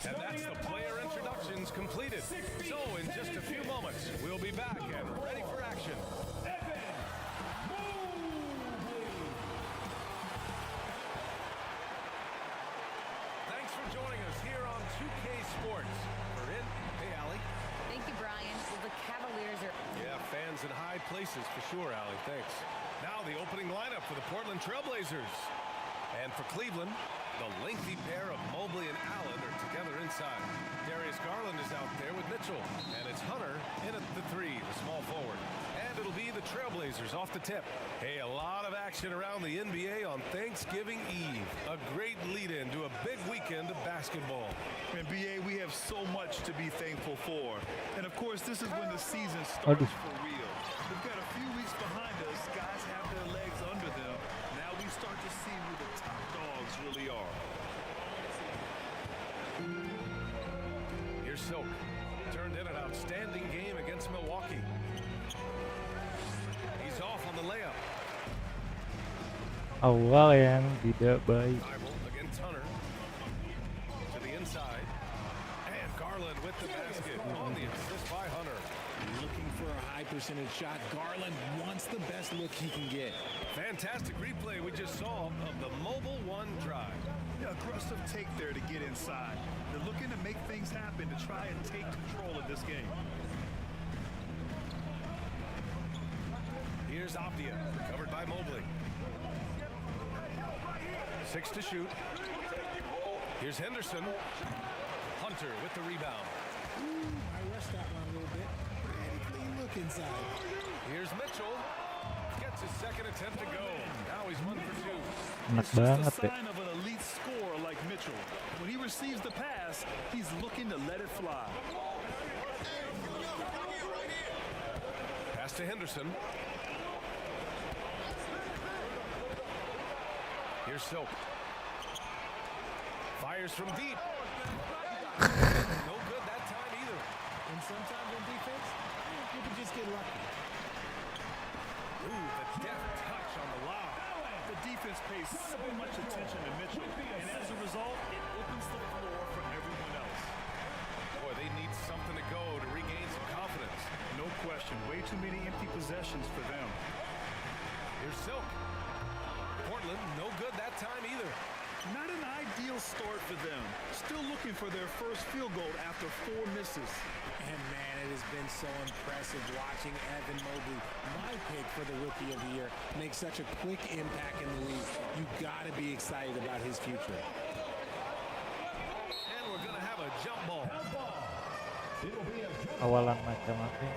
And that's the player introductions completed. So in just a few moments, we'll be back and ready for action. Thanks for joining us here on 2K Sports. Corinne, hey, Allie. Thank you, Brian. Well, the Cavaliers are... Yeah, fans in high places for sure, Allie. Thanks. Now the opening lineup for the Portland Trailblazers. And for Cleveland, the lengthy pair of Mobley and Allen are together inside. Darius Garland is out there with Mitchell. And it's Hunter in at the three, the small forward. And it'll be the Trailblazers off the tip. Hey, a lot of action around the NBA on Thanksgiving Eve. A great lead-in to a big weekend of basketball. NBA, we have so much to be thankful for. And of course, this is when the season starts for real. We've got a few weeks behind us. Guys have their legs under them. Now we start to see who the top dogs really are. Here's Silk. Turned in an outstanding game against Milwaukee. He's off on the layup. Awal yang tidak baik. Against Hunter. To the inside. And Garland with the basket on the assist by Hunter. Looking for a high percentage shot. Garland wants the best look he can get. Fantastic replay we just saw of the Mobile One drive. Yeah, aggressive take there to get inside. They're looking to make things happen to try and take control of this game. Here's Avdia, covered by Mobley. 6 to shoot. Here's Henderson. Hunter with the rebound. I rushed that one a little bit. Pretty clean look inside. Here's Mitchell. Gets his second attempt to go. Now he's 1 for 2. Enak It's just banget a ya. sign of an elite scorer like Mitchell. When he receives the pass, he's looking to let it fly. Pass to Henderson. Here's Silk. Fires from deep. No good that time either. And sometimes on defense, you can just get lucky. Ooh, the deft touch on the lob. The defense pays so much attention to Mitchell, and as a result, it opens the floor for everyone else. Boy, they need something to go to regain some confidence. No question, way too many empty possessions for them. Here's Silk. Portland, no good that time either. Not an ideal start for them. Still looking for their first field goal after 4 misses. And man, it has been so impressive watching Evan Mobley, my pick for the Rookie of the Year, make such a quick impact in the league. You got to be excited about his future. And we're going to have a jump ball. Awalan macam-macam.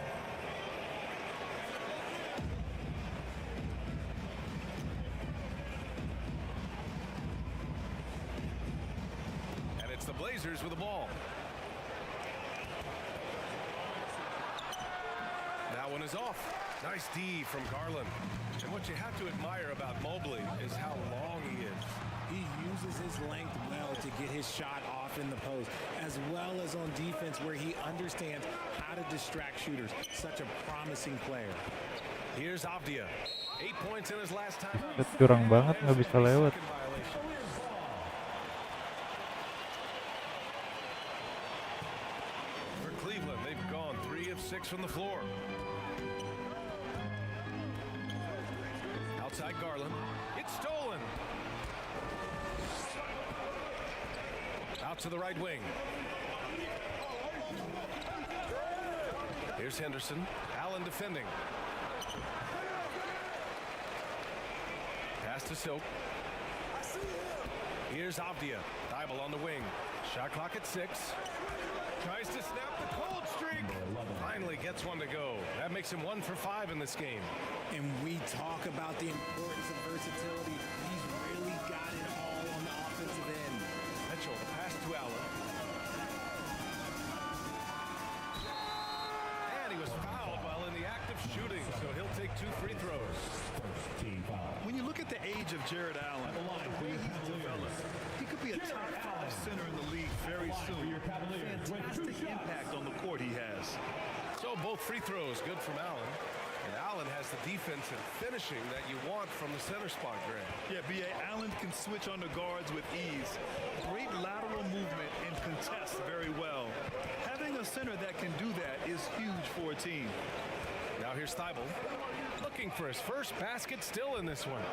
And it's the Blazers with the ball. That one is off. Nice D from Garland. And what you have to admire about Mobley is how long he is. He uses his length well to get his shot off in the post, as well as on defense where he understands how to distract shooters. Such a promising player. Here's Avdia. 8 points in his last time out. Curang banget nggak bisa lewat. For Cleveland, they've gone 3 of 6 from the floor. Outside Garland. It's stolen. Out to the right wing. Here's Henderson. Allen defending. Pass to Silk. Here's Avdia. Thibault on the wing. Shot clock at 6. Tries to snap the cold streak. Finally gets one to go. That makes him 1 for 5 in this game. And we talk about the importance of versatility. He's really got it all on the offensive end. Mitchell, the pass to Allen. And he was fouled while in the act of shooting, so he'll take 2 free throws. When you look at the age of Jared Allen, the way he's developed, he could be a top 5 center in the league very soon. Fantastic impact on the court he has. So both free throws good from Allen. And Allen has the defense and finishing that you want from the center spot, Grant. Yeah, B.A. Allen can switch on the guards with ease. Great lateral movement and contests very well. Having a center that can do that is huge for a team. Now here's Thibault, looking for his first basket still in this one.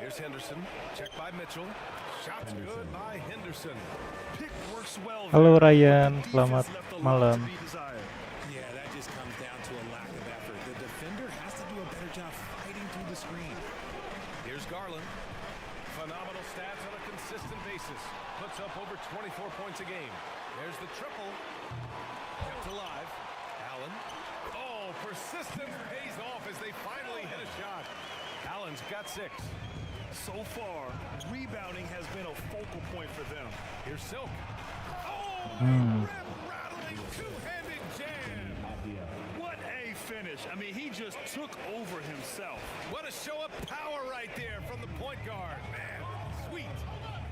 Here's Henderson, checked by Mitchell. Shots good by Henderson. Pick works well. Halo Ryan, selamat malam. Yeah, that just comes down to a lack of effort. The defender has to do a better job fighting through the screen. Here's Garland. Phenomenal stats on a consistent basis. Puts up over 24 points a game. There's the triple. Kept alive. Allen. Oh, persistence pays off as they finally hit a shot. Allen's got 6. So far, rebounding has been a focal point for them. Here's Silk. Oh, rim-rattling two-handed jam. What a finish. I mean, he just took over himself. What a show of power right there from the point guard. Man, sweet.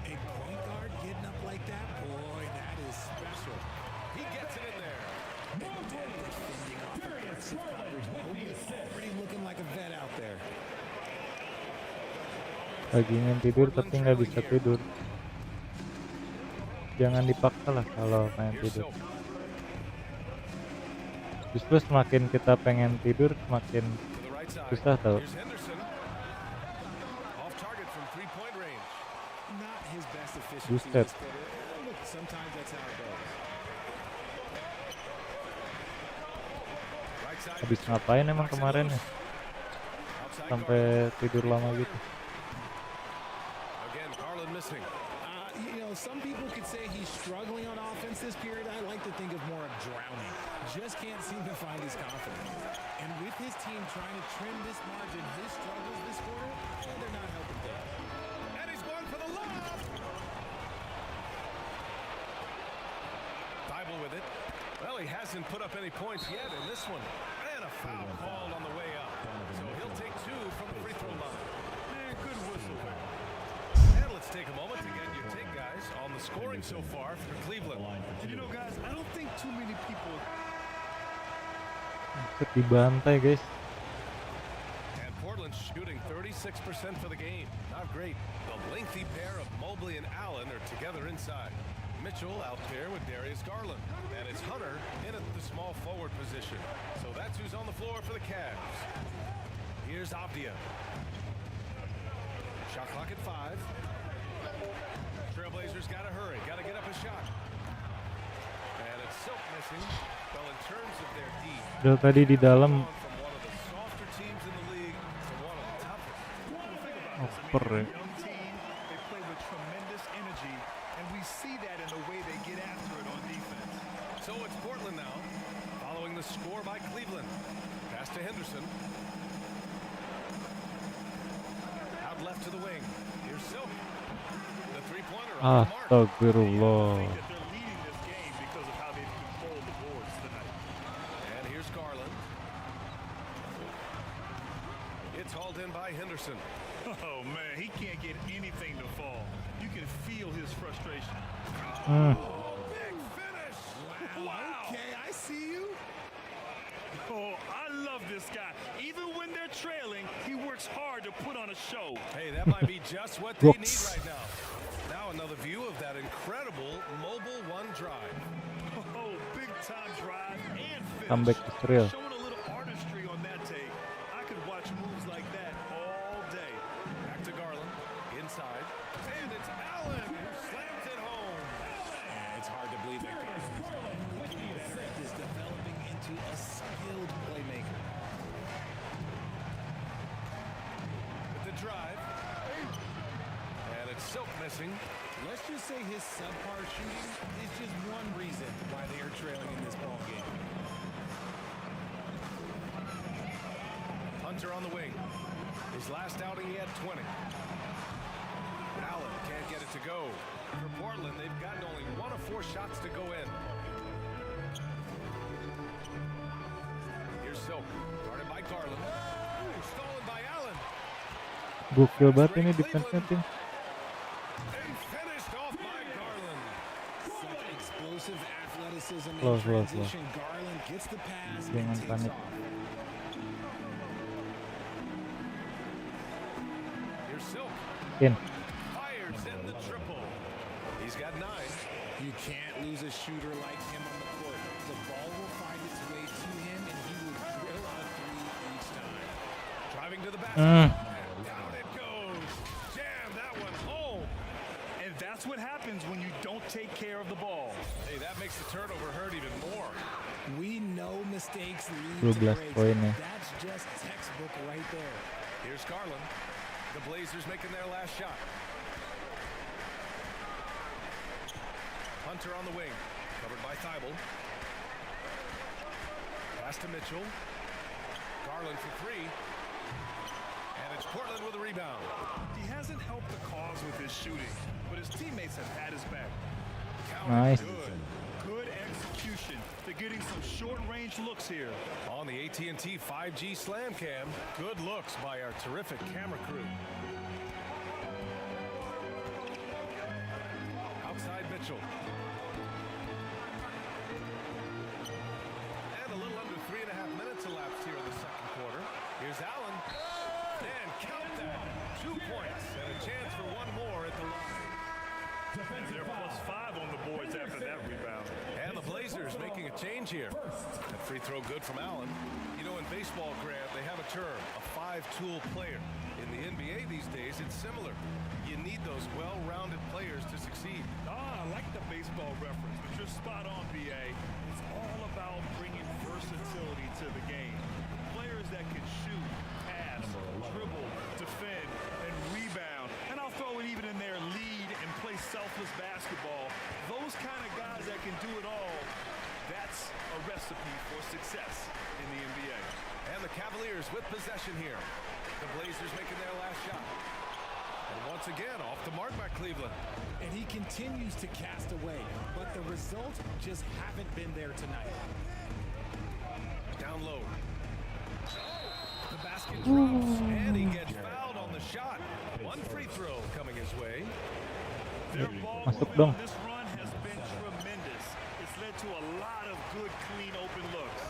A point guard getting up like that, boy, that is special. He gets it in there. Defending off aggressive coverage. Already looking like a vet out there. Lagi ingin tidur tapi nggak bisa tidur. Jangan dipaksa lah kalau pengen tidur. Justru semakin kita pengen tidur semakin susah tau. Here's Henderson. Off target from three-point range. Not his best efficiency. Buset. Look, sometimes that's how it goes. Right side. Habis ngapain emang kemarin ya? Outside Sampai tidur lama gitu. Again, Garland missing. You know, some people could say he's struggling on offense this period. I like to think of more of drowning. Just can't seem to find his confidence. And with his team trying to trim this margin, his struggles this quarter, they're not helping things. And he's going for the lob. Thibault with it. Well, he hasn't put up any points yet in this one. And a foul called on the way up. So he'll take 2 from the free throw line. Man, good whistle. And let's take a moment to get your take, guys, on the scoring so far for Cleveland. And you know, guys, I don't think too many people... Ikut dibantai guys. And Portland shooting 36% for the game. Not great. The lengthy pair of Mobley and Allen are together inside. Mitchell out there with Darius Garland. And it's Hunter in at the small forward position. So that's who's on the floor for the Cavs. Here's Avdia. Shot clock at 5. Trailblazers gotta hurry. Gotta get up a shot. And it's Silk missing. Well, in terms of their D, Udah tadi di dalam from one of the softer teams in the league to one of the toughest. oper ya. Young team, they play with tremendous energy, and we see that in the way they get after it on defense. So it's Portland now, following the score by Cleveland. Pass to Henderson. Out left to the wing. Here's Silk. The three-pointer on the mark. Astagfirullah. I think that they're leading this game because of how they've controlled the boards tonight. And here's Garland. It's hauled in by Henderson. Oh, man, he can't get anything to fall. You can feel his frustration. Big finish. Wow. Okay, I see you. Oh, I love this guy. Even when they're trailing, he works hard to put on a show. Hey, that might be just what they need Whoops. right now. Now another view of that incredible mobile one drive. Oh, big time drive and finish. Comeback Israel. Showing a little artistry on that take. I could watch moves like that all day. Back to Garland. Inside. And it's Allen who slams it home. Yeah, it's hard to believe that Garland is developing into a skilled playmaker. With the drive. And it's Silk missing. Let's just say his subpar shooting is just one reason why they are trailing in this ball game. Hunter on the wing. His last outing, he had 20. Allen can't get it to go. For Portland, they've gotten only 1 of 4 shots to go in. Here's Silk. Guarded by Garland. Ooh, stolen by Allen. Gokil banget ini defense-nya tim. And finished off by Garland. Such explosive athleticism. athleticism in Slow. transition. Garland gets the pass and Jangan takes panik. off. Here's Silk. In. Fires in the triple. He's got 9. You can't lose a shooter like him on the court. The ball will find its way to him, and he will drill a 3 each time. Driving to the basket. And down it goes. Jam that one home. And that's what happens when you don't take care of the ball. Hey, that makes the turnover hurt even more. We know mistakes lead to 12 breaks. poin ya. That's just textbook right there. Here's Garland. The Blazers making their last shot. Hunter on the wing. Covered by Thibault. Pass to Mitchell. Garland for 3. And it's Portland with a rebound. He hasn't helped the cause with his shooting, but his teammates have had his back. Nice. Good execution. They're getting some short-range looks here. On the AT&T 5G Slam Cam, good looks by our terrific camera crew. Outside Mitchell. And a little under 3.5 minutes elapsed here in the second quarter. Here's Allen. And count that. 2 points and a chance for one more at the line. And they're +5 on the boards after that rebound. And the Blazers making a change here. That free throw good from Allen. You know, in baseball, Grant, they have a term, a 5-tool player. In the NBA these days, it's similar. You need those well-rounded players to succeed. I like the baseball reference, but you're spot on, BA. It's all about bringing versatility to the game. Players that can shoot, pass, dribble, defend, and rebound. And I'll throw it even in there, lead and play selfless basketball. Those kind of guys that can do it all, that's a recipe for success in the NBA. And the Cavaliers with possession here. The Blazers making their last shot. And once again, off the mark by Cleveland. And he continues to cast away, but the results just haven't been there tonight. Down low. The basket drops, and he gets fouled on the shot. One free throw coming his way. Their ball Masuk movement dong. on this run has been tremendous. It's led to a lot of good, clean, open looks.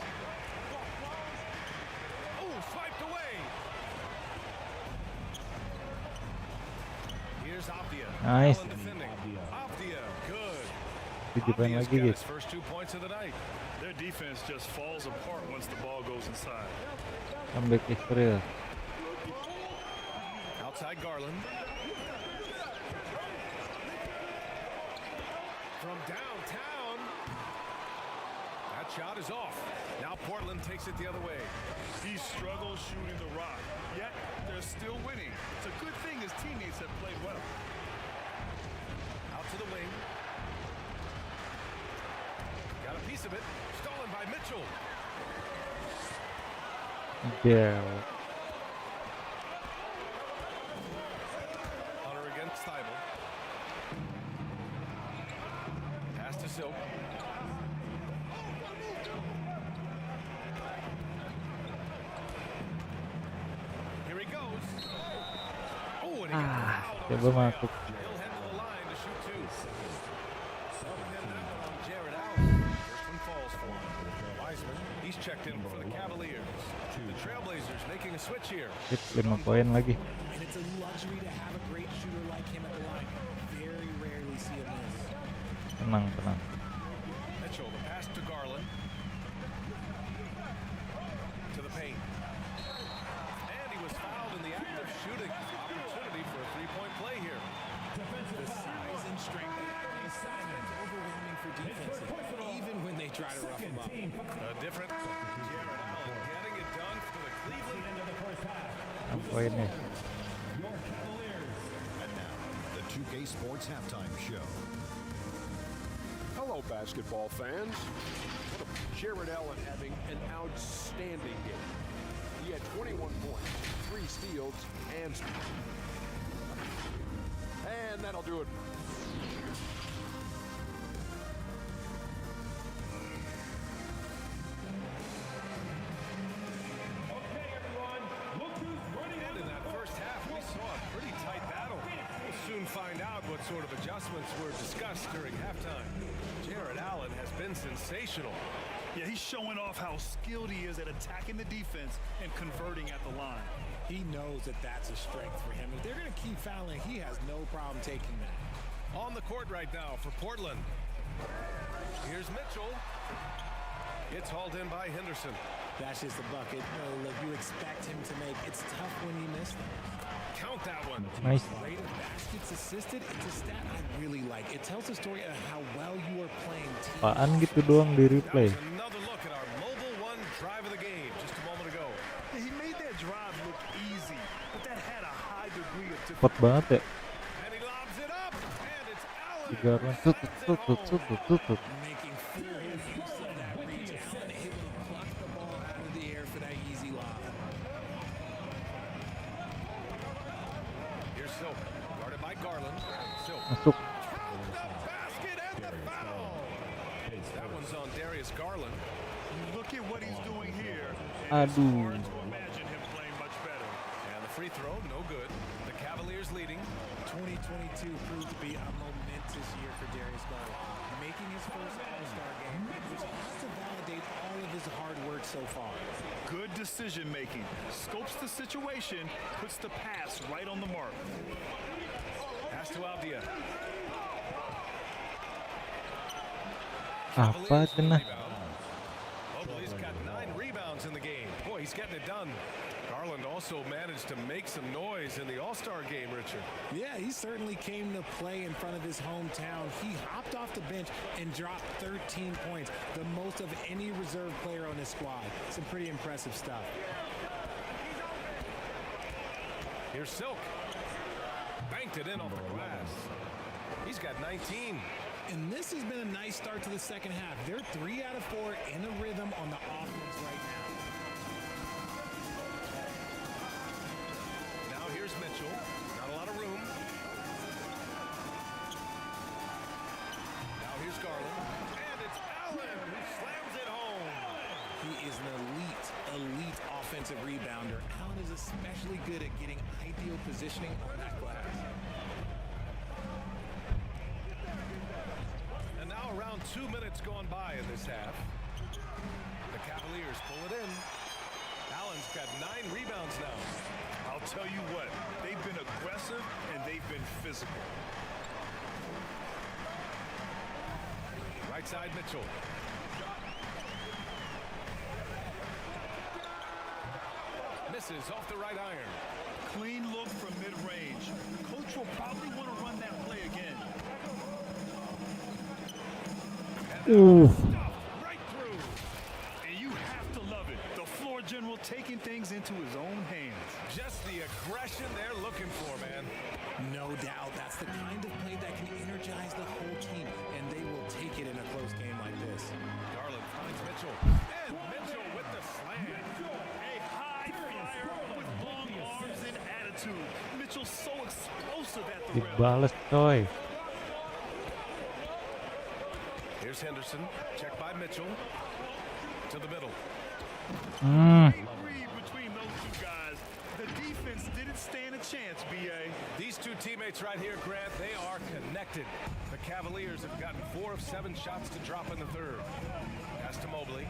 Oh, swiped away. Here's Avdia. Nice. Allen defending. Avdia, good. 7 poin Avdia's lagi got guys. his first 2 points of the night. Their defense just falls apart once the ball goes inside. Comeback Israel. Outside Garland. From downtown. That shot is off. Now Portland takes it the other way. He struggles shooting the rock, yet they're still winning. It's a good thing his teammates have played well. Out to the wing. Got a piece of it. Stolen by Mitchell. Gel. Hunter against Thibault. Pass to Silk. Here he goes. Oh, and he got fouled on Coba his way masuk. out. He'll head to the line to shoot 2. And that one on Jared Allen. First one falls for him. Wiseman, he's checked in for the Cavaliers. The Trailblazers making a switch here. Sip, 5 poin lagi. And it's a luxury to have a great shooter like him at the line. Very rarely see him miss. Tenang. Mitchell, the pass to Garland. To the paint. And he was fouled in the act of shooting. Opportunity for a 3-point play here. The size and strength of that assignment is overwhelming for defenses, even when they try to rough him up. A different Jared Allen getting it done for the Cleveland. 6 poin nih. And now, the 2K Sports Halftime Show. Hello, basketball fans. Jared Allen having an outstanding game. He had 21 points, 3 steals, and that'll do it. And in that first half, we saw a pretty tight battle. We'll soon find out what sort of adjustments were discussed during halftime. Jared Allen has been sensational. Yeah, he's showing off how skilled he is at attacking the defense and converting at the line. He knows that that's a strength for him. If they're going to keep fouling, he has no problem taking that. On the court right now for Portland. Here's Mitchell. It's hauled in by Henderson. That's just a bucket. Look, you expect him to make. It's tough when you miss them. Count that one. Nice. Rate of baskets assisted, it's a stat I really like. It tells a story of how well you are playing team. Apaan gitu doang di That replay. was another look at our mobile one drive of the game just a moment ago. Yeah, he made that drive look easy, but that had a high degree of Cepet banget ya. And he lobs it up. And it's Allen. Tiga run. Tutut. Making full use of that reach. Allen able to pluck the ball out of the air for that easy lob. Here's Silk. Guarded by Garland. Silk. Masuk. Count the basket and the foul. That one's on Darius Garland. Look at what he's doing here. Aduh. Hard to imagine him playing much better. And the free throw, no good. The Cavaliers leading. 2022 proved to be a momentous year for Darius Garland, making his first All-Star game, which has to validate all of his hard work so far. Good decision making. Scopes the situation, puts the pass right on the mark. Pass to Avdia. Apa cenah? Mobley's got 9 rebounds in the game. Boy, he's getting it done. Garland also managed to make some noise in the All-Star game, Richard. Yeah, he certainly came to play in front of his hometown. He hopped off the bench and dropped 13 points, the most of any reserve player on his squad. Some pretty impressive stuff. Here's Silk. Banked it in off the glass. He's got 19. And this has been a nice start to the second half. They're 3 out of 4 in a rhythm on the offense right now. Now here's Mitchell. Not a lot of room. Now here's Garland. And it's Allen who slams it home. He is an elite offensive rebounder. Allen is especially good at getting ideal positioning on that glass. And now around 2 minutes gone by in this half. The Cavaliers pull it in. Allen's got 9 rebounds now. I'll tell you what, they've been aggressive and they've been physical. Right side Mitchell. Misses off the right iron. Clean look from mid-range. Coach will probably want to run that play again. Ooh. Right through. And you have to love it. The floor general taking things into his own hands. Just the aggression they're looking for, man. No doubt, that's the kind of play that can energize the whole team, and they will take it in a close game like this. Garland finds Mitchell. And Mitchell with the slam. A high flyer with long arms and attitude. Mitchell's so explosive at the rim. Dibales coy. Here's Henderson. Check by Mitchell. To the middle. Read between those two guys. The defense didn't stand a chance, B.A. These two teammates right here, Grant, they are connected. The Cavaliers have gotten 4 of 7 shots to drop in the third. Pass to Mobley.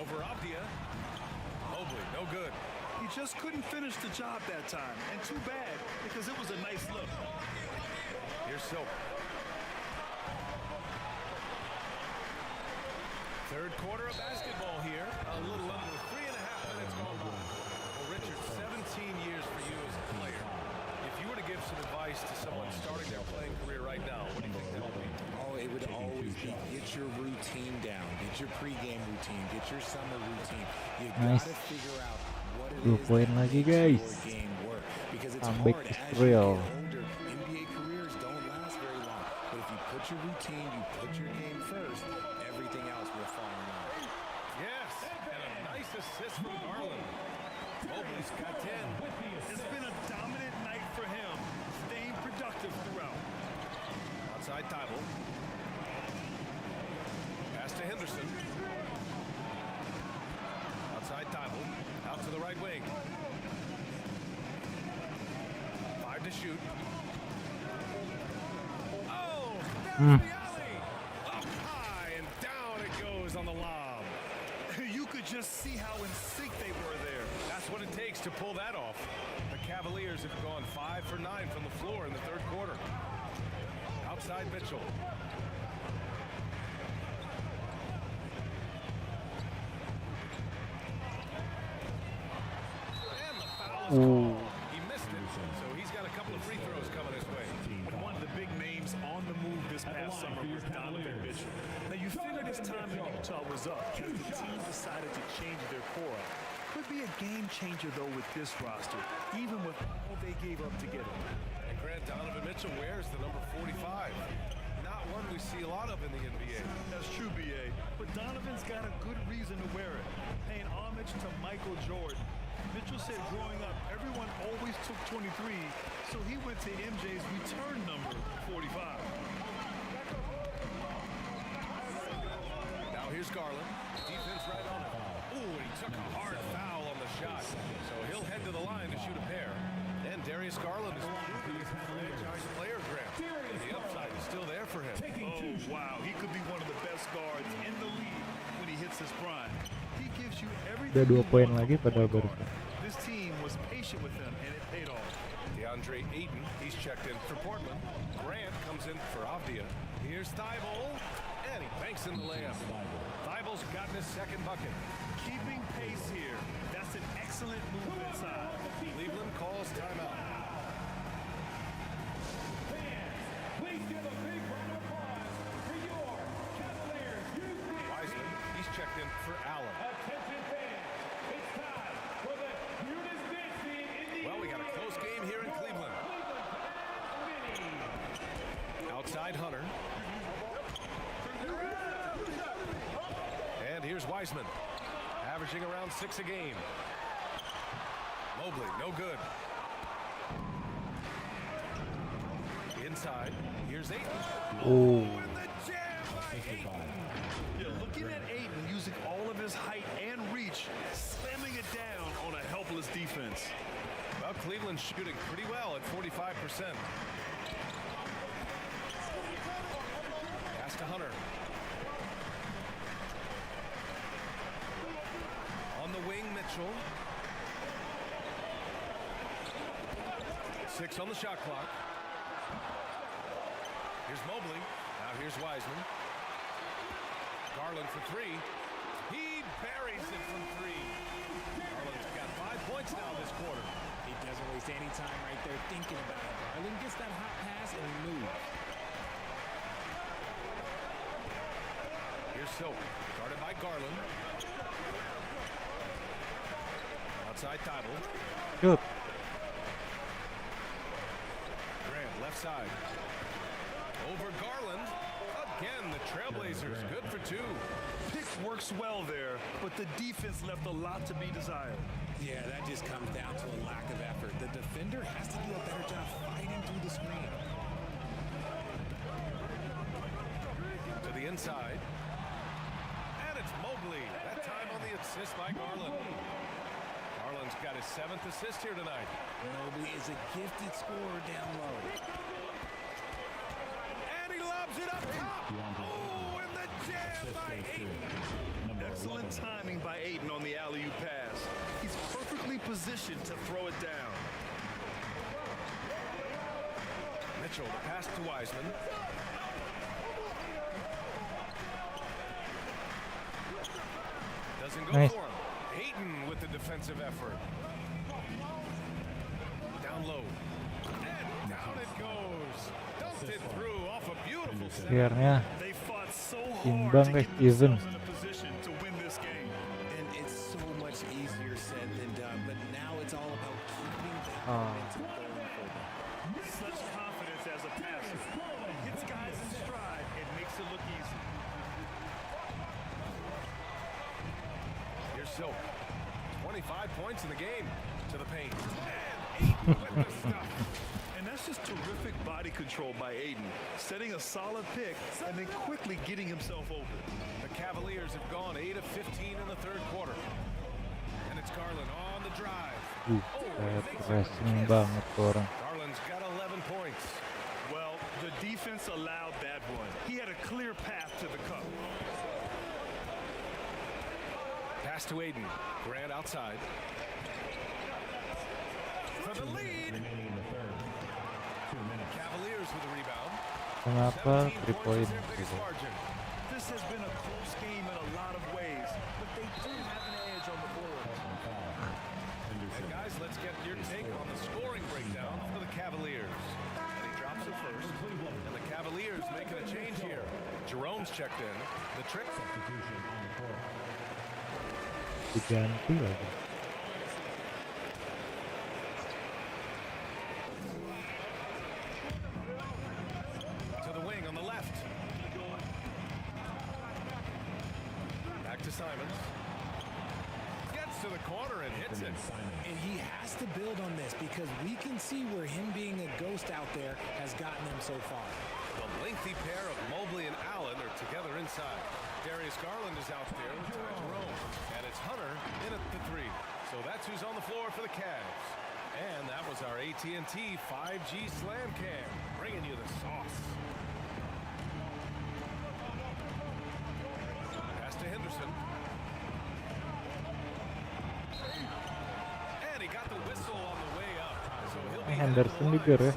Over Avdia. Mobley, no good. He just couldn't finish the job that time. And too bad, because it was a nice look. Here's Silk. Third quarter of basketball here. A little under 3.5 minutes gone by. Well, Richard, 17 years for you as a player. If you were to give some advice to someone starting their playing career right now, what do you think that would be? Oh, it would always be get your routine down, get your pregame routine, get your summer routine. You Nice. gotta figure out what it 2 is poin that lagi, makes guys. your game work. Because it's Comeback hard is as you real. get older. NBA careers don't last very long. But if you put your routine, you put your game first, everything else will fall in line. Yes, and a nice assist from Garland. Mobley's got 10. It's been a dominant night for him, staying productive throughout. Outside Thibault. Pass to Henderson. Outside Thibault. Out to the right wing. 5 to shoot. Oh, Up high and down it goes on the lob. You could just see how in sync they were there. That's what it takes to pull that off. The Cavaliers have gone 5 for 9 from the floor in the third quarter. Outside Mitchell. And the foul is called. He missed it, so he's got a couple of free throws coming his way. One of the big names on the move this past summer was Donovan Mitchell. Now you figured his time in Utah was up as the team decided to change their core up. Could be a game changer though with this roster, even with all they gave up to get him. And Grant, Donovan Mitchell wears the number 45. Not one we see a lot of in the NBA. That's true, BA. But Donovan's got a good reason to wear it. Paying homage to Michael Jordan. Mitchell said growing up, everyone always took 23, so he went to MJ's return number, 45. Now here's Garland. Defense right on him. Ooh, and he took a hard foul on the shot. So he'll head to the line to shoot a pair. And Darius Garland is a franchise player, Grant. The upside is still there for him. Oh, wow. He could be one of the best guards in the league when he hits his prime. He gives you everything. Udah 2 poin lagi padahal barusan. This team was patient with him, and it paid off. DeAndre Ayton, he's checked in for Portland. Grant comes in for Avdia. Here's Thibault, and he banks in the layup. Thibault's gotten his second bucket. Keeping pace here. That's an excellent move inside. Cleveland calls timeout. Wiseman, he's checked in for Allen. Well, we got a close game here in Cleveland. Outside Hunter. And here's Wiseman, averaging around 6 a game. Mobley, no good. Inside, here's Ayton. Oh, And the jam by Ayton. You're looking at Ayton using all of his height and reach, slamming it down on a helpless defense. Well, Cleveland's shooting pretty well at 45%. Pass to Hunter. On the wing, Mitchell. 6 on the shot clock. Here's Mobley. Now here's Wiseman. Garland for 3. He buries it from 3. Garland's got 5 points now this quarter. He doesn't waste any time right there thinking about it. Garland gets that hot pass and moves. Here's Silk, guarded by Garland. Outside Thibault. shoot. Grant, left side. Over Garland. Again, the Trailblazers, good for 2. Pick works well there, but the defense left a lot to be desired. Yeah, that just comes down to a lack of effort. The defender has to do a better job fighting through the screen. To the inside. And it's Mobley. That time on the assist by Garland. Garland's got his 7th assist here tonight. Mobley is a gifted scorer down low. And he lobs it up top. Oh, and the jam by Ayton. Excellent timing by Ayton on the alley-oop pass. He's perfectly positioned to throw it down. Mitchell, the pass to Wiseman. Doesn't go Nice. for him. Ayton with the defensive effort. Down low. And down it goes. Dumped it through off a beautiful set. Akhirnya They fought so hard Imbang, to guys, get themselves even. in a position to win this game. And it's so much easier said than done, but now it's all about keeping that Ah. momentum going for them. Such confidence as a passer. Hits guys in stride and makes it look easy. Here's Silk. 25 points in the game. To the paint. And Ayton with the stuff. And that's just terrific body control by Ayton, setting a solid pick and then quickly getting himself open. The Cavaliers have gone 8 of 15 in the third quarter. And it's Garland on the drive. kayak pressing banget tuh orang. Garland's got 11 points. Well, the defense defense allowed that one. He had a clear path to the cup. Pass to Aiden. Grant outside. For the lead. Cavaliers with the rebound. Kenapa 3 poin Their biggest gitu? margin. This has been a close game in a lot of ways, but they do have an edge on the board. And guys, let's get your take on the scoring breakdown for the Cavaliers. And he drops it first. And the Cavaliers making a change here. Jerome's checked in. The trick. Diganti lagi. To the wing on the left. Back to Simons. Gets to the corner and hits it. And he has to build on this because we can see where him being a ghost out there has gotten him so far. The lengthy pair of Mobley and Allen are together inside. Darius Garland is out there with Jerome. And it's Hunter in at the 3. So that's who's on the floor for the Cavs. And that was our AT&T 5G Slam Cam, bringing you the sauce. Pass to Henderson. And he got the whistle on the way up. So he'll be Henderson juga ya.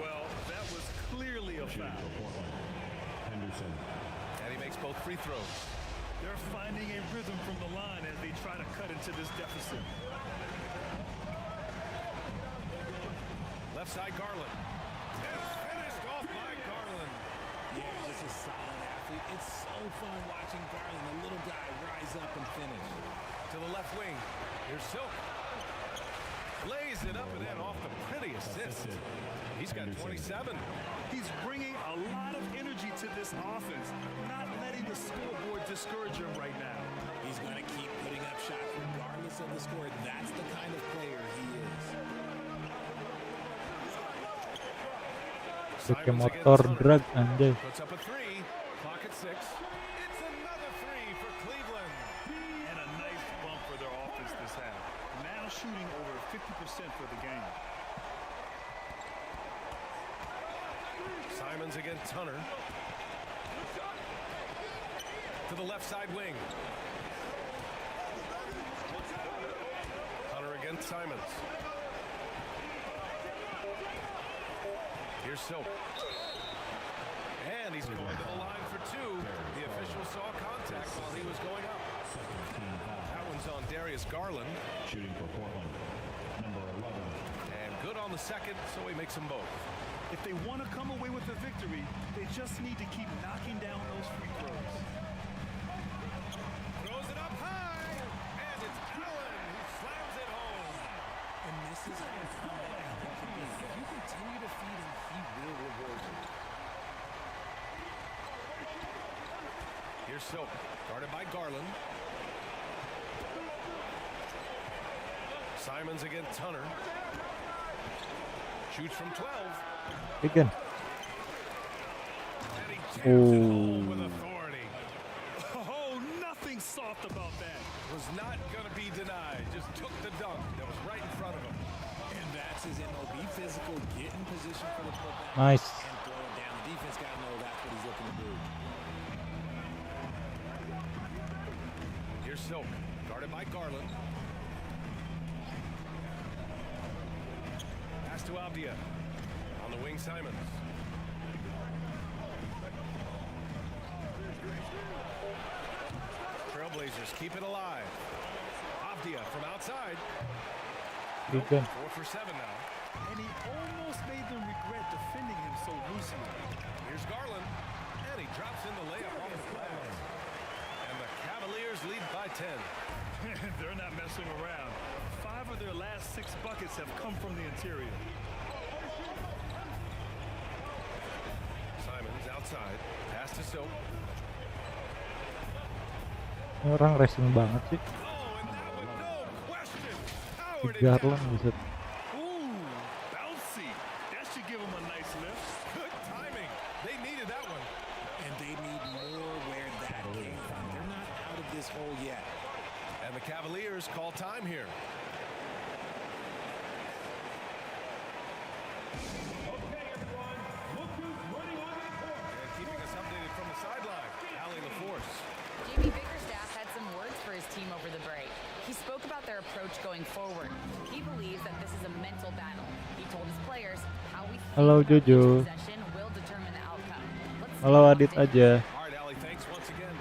Well, that was clearly a foul. And he makes both free throws. They're finding a rhythm from the line as they try to cut into this deficit. Left side Garland. And finished off by Garland. Yeah, just a solid athlete. It's so fun watching Garland, the little guy, rise up and finish. To the left wing. Here's Silk. Lays it up and then off the pretty assist. He's got 27. He's bringing a lot of energy to this offense, not letting the scoreboard discourage him right now. He's going to keep putting up shots regardless of the score. That's the kind of player he is. Pakai motor drag anjay. Puts up a 3. Clock at 6. It's another 3 for Cleveland. And a nice bump for their offense this half. Now shooting over 50% for the game. Simons against Hunter. To the left side wing. Hunter against Simons. Here's Silk. And he's going to the line for 2. The official saw contact while he was going up. That one's on Darius Garland. Shooting for Portland, number 11. And good on the second, so he makes them both. If they want to come away with a victory, they just need to keep knocking down those free throws. Throws it up high, and it's Allen who slams it home. And this is how fun Allen can be. If you continue to feed him, he will reward you. Here's Silk, guarded by Garland. Simons against Hunter. Shoots from 12. Again. And he jams it home with authority. Oh, nothing soft about that. Was not going to be denied. Just took the dunk that was right in front of him. And that's his MO. Be physical, get in position for the putback, Nice. and throw it down. The defense got to know that's what he's looking to do. Here's Silk, guarded by Garland. Pass to Abdia. On the wing, Simons. Trailblazers keep it alive. Abdia from outside. Nope, Again. 4 for 7 now. And he almost made them regret defending him so loosely. Here's Garland. And he drops in the layup off the glass. And the Cavaliers lead by 10. They're not messing around. 5 of their last 6 buckets have come from the interior. Simons outside. Pass to Silk. Ini orang racing banget sih. Oh, and that one, no question. Powered it Garland down. bisa. Ooh, bouncy. That should give him a nice lift. Good timing. They needed that one. And they need more where that came from. They're not out of this hole yet. And the Cavaliers call time here. Okay, everyone, this is a mental battle. He told his players how we think Halo, about each Jojo. possession will determine the outcome. Let's see Halo how Adit it did. aja. All right, Allie, thanks once again.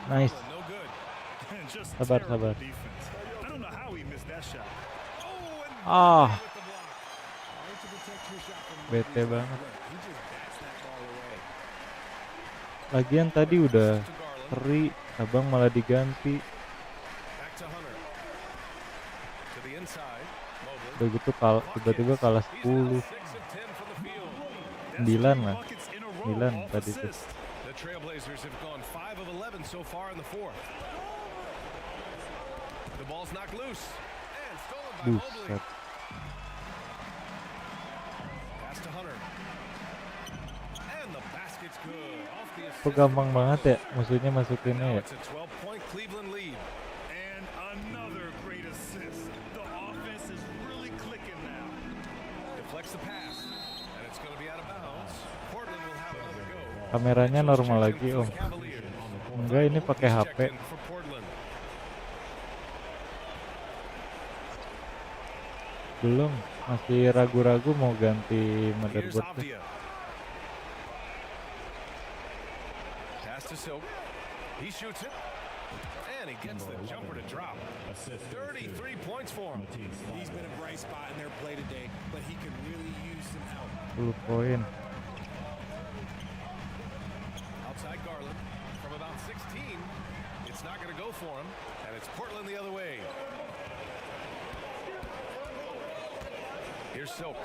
Nice. No good. Just Sabar, terrible sabar. defense. I don't know how he missed that shot. Oh, and Ah, with the block. Hard to protect your shot from bete Mobley's banget. play. He just bats that ball away. Lagian tadi udah To Garland. seri, abang malah diganti. Back to Hunter. To the inside. Mobley. Udah gitu tiba-tiba kalah 10. 6 of 10 from the field. 9 lah. Buckets in a row, 9 off tadi tuh. assist. The Trailblazers have gone 5 of 11 so far in the fourth. The ball's knocked loose and stolen by Mobley. Buset. Pass to Hunter. And the basket's good. Off the assist. Kok gampang banget ya musuhnya masukinnya Now ya. it's a 12-point Cleveland lead. And another great assist. The offense is really clicking now. Deflects the pass. And it's going to be out of bounds. Portland will have another go. Kameranya normal lagi om. Cavaliers. Enggak, ini pakai HP. Checked in for Portland. Belum, masih ragu-ragu mau ganti Here's motherboard tuh. Avdia. Pass to Silk. He shoots it. And he gets the jumper to drop. 33 points for him. He's been a bright spot in their play today, but he could really use some help. 10 poin. Outside Garland from about 16. It's not going to go for him. And it's Portland the other way. Here's Silk.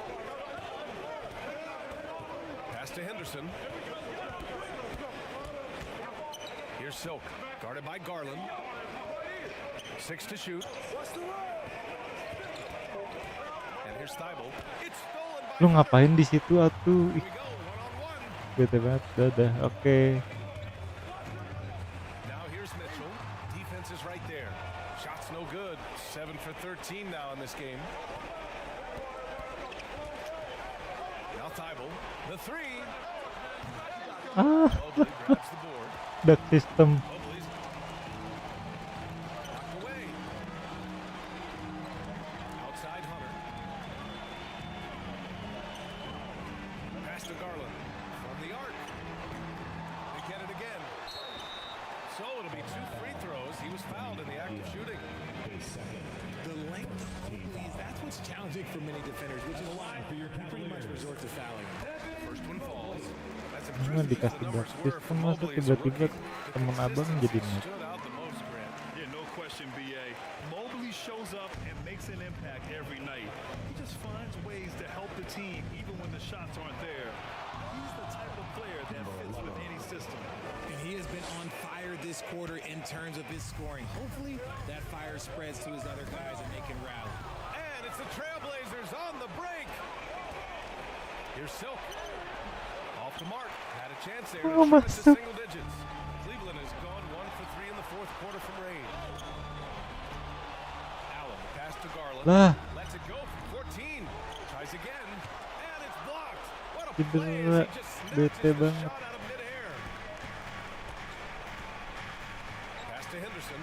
Pass to Henderson. Here's Silk. Guarded by Garland. 6 to shoot. And here's Thibault. It's stolen by Lu ngapain di situ atuh? Ih, we go, one-on-one. bete banget. Dadah. Oke. Now here's Mitchell. Defense is right there. Shots no good. 7 for 13 now in this game. Now Thibault. The three. Ah, Mobley grabs the board. duck system. Mobley's knocked away. Outside Hunter. Pass to Garland. From the arc. They get it again. So it'll be 2 free throws. He was fouled in the act of shooting. The length of Mobley's, that's what's challenging for many defenders, which is why you pretty much resort to fouling him. First one falls. That's Emang impressive as dikasih the duck numbers were system for masa Mobley. tiba-tiba temen abang jadi net. Stood out the most, Grant. Yeah, no question, BA. Mobley shows up and makes an impact every night. He just finds ways to help the team even when the shots aren't there. He's the type of player that fits with any system. And he has been on fire this quarter in terms of his scoring. Hopefully, that fire spreads to his other guys and they can rally. And it's the Trailblazers on the break. Here's Silk. Off the mark. Had a chance there to Oh, trim it to masuk. single digits. Cleveland has gone 1 for 3 in the fourth quarter from range. Allen pass to Garland. Lah, Lets it go from 14. Tries again. And it's blocked. What a Cedera. play as he just snatches Bete the banget. shot out of midair. Pass to Henderson.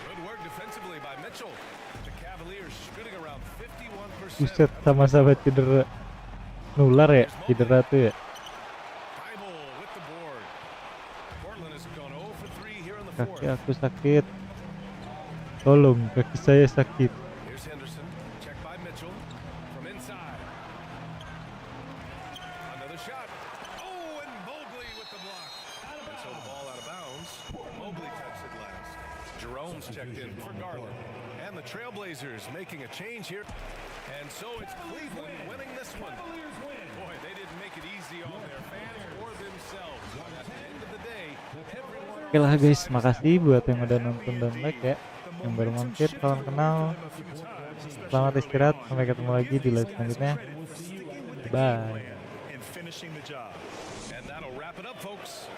Good work defensively by Mitchell. The Cavaliers shooting around 51%. buset, sama-sama cedera. Nular ya, cedera tuh ya. Thibault with the board. Portland has gone 0 for 3 here in the fourth. Kaki aku sakit. Tolong, kaki saya sakit. Here's Henderson. Checked by Mitchell. From inside. Another shot. Oh, and Mobley with the block. And so the ball out of bounds. Mobley touched it last. Jerome's checked in for Garland. And the Trailblazers making a change here. And so it's Cleveland winning this one. Boy, they didn't make it easy on their fans or themselves. But at the end of the day, everyone Oke lah guys, makasih buat yang udah nonton dan like ya. Yang baru mampir, salam kenal. Selamat istirahat, sampai ketemu lagi di live selanjutnya. Bye. And finishing the job. And that'll wrap it up, folks.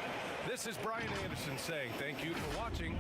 This is Brian Anderson saying thank you for watching.